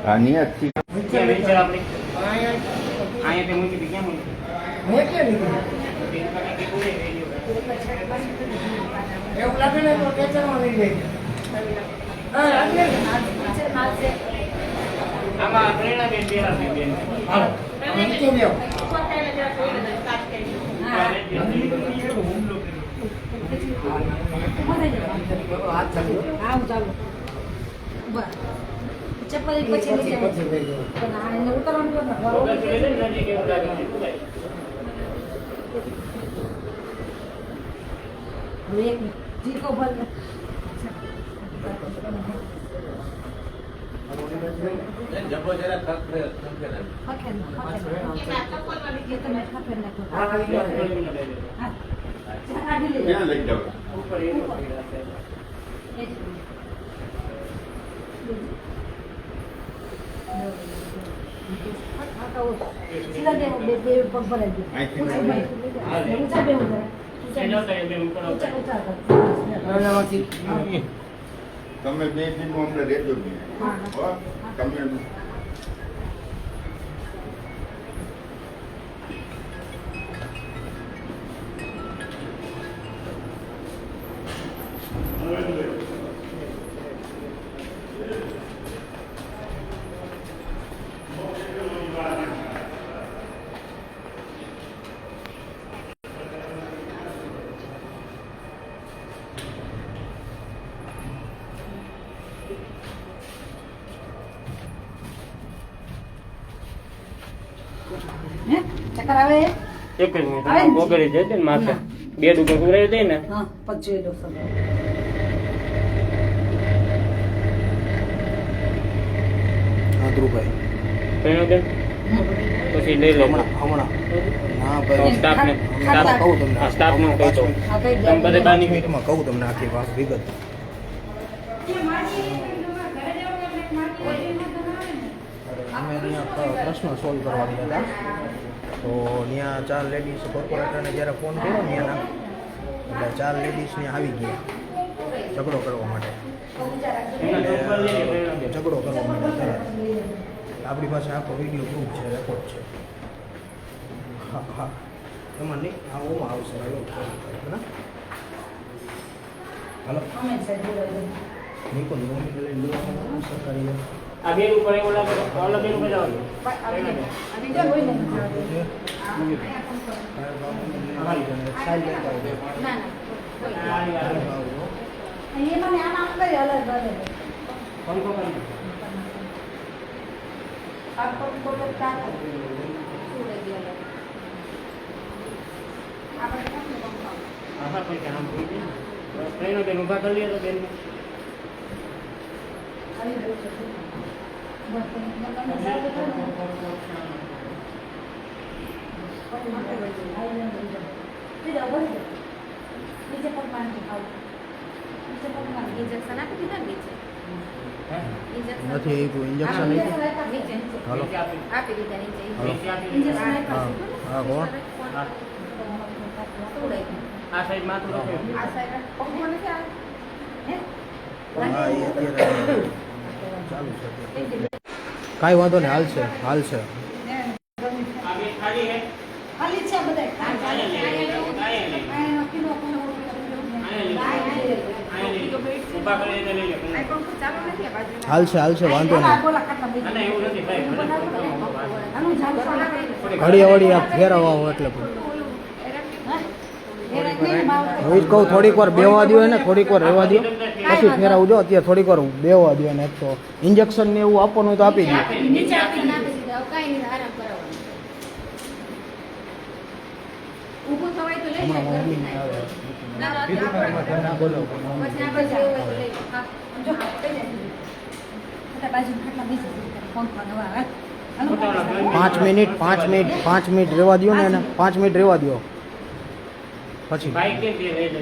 નિયત થી એવું લાગે ને તો કેચરમાં લઈ જાય. આમાં પ્રેરણાબેન બેરા છે બેન. હાલો નીચે બેહો. ચપ્પલ પછી નીચે પણ આ એને ઉતારવાનું તો એક જીકો ભર જબો જરા ખખે ક્યાં લઈ જાવ તમે બે દિન અમને રેજો તમે ચક્કર આવે એક જ મિનિટ ગોગળી જશે ને માથે બે ડુકા કુરાઈ દે ને હા પછી લો સર ધ્રુવભાઈ પ્રેરણાબેન પછી લઈ લે હમણાં ના ભાઈ સ્ટાફને કહું તમને સ્ટાફને કહી દઉં તમે બધે બહાર નીકળી મિનિટમાં કહું તમને આખી વાત વિગત અમે અહીંયા પ્રશ્ન સોલ્વ કરવા ગયા હતા તો ત્યાં 4 લેડીઝ કોર્પોરેટરને જ્યારે ફોન કર્યો ને એના એટલે 4 લેડીઝને આવી ગયા ઝઘડો કરવા માટે ઝઘડો કરવા માટે તરત આપણી પાસે આખો વિડીયો પ્રૂફ છે રેકોર્ડ છે હા હા એમાં નહીં આ ઓમાં આવશે બરાબર હાલો નિકોલ નોમિનલ લઈને લો સરકારી આ બે ઉપર એવું લાગે તો ઓલા બે ઉપર જવાનું બેન ઉભા કરી લે તો બેન નથી ઇન્જેક્શન હાલો હા કોણ આ સાઈડ માથું રાખો હા એ અત્યારે ચાલુ છે કાંઈ વાંધો નહીં હાલશે હાલશે આ બે ખાલી હે ખાલી છે બધા ઉભા કરીને લઈ લે હાલશે હાલશે વાંધો નહીં અને એવું નથી ભાઈ ઘડી વળી આ ફેરવવા એટલે હું જ કહું થોડીક વાર બેવા દો ને થોડીક વાર રહેવા દો પછી ફેરવજો અત્યારે થોડીક વાર બેવા દો ને એક તો ઇન્જેક્શન ને એવું આપવાનું હોય તો આપી દો હમણાં મમ્મી આવે બોલો 5 મિનિટ રહેવા દો ને એને 5 મિનિટ રહેવા દો પછી બાઈક કે લઈ લેજો